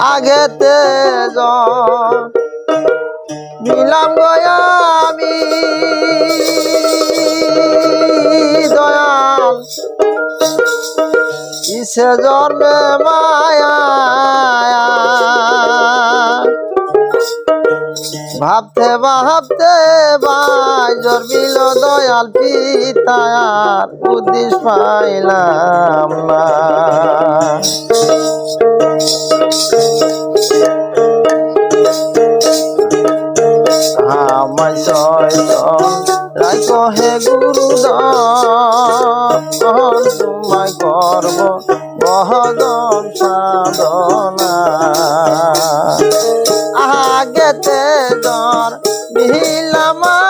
আগেতে দিলাম গয়া আমি দয়াল ইসে জন্মে মায়া ভাবতে ভাবতে বাজর বিল দয়াল পিতায়ার উদ্দেশ পাইলাম না আমায় শয়তান রাখো হে গুরুদান তোমায় করব বহদন সাধনা আগেতে দর মিলামা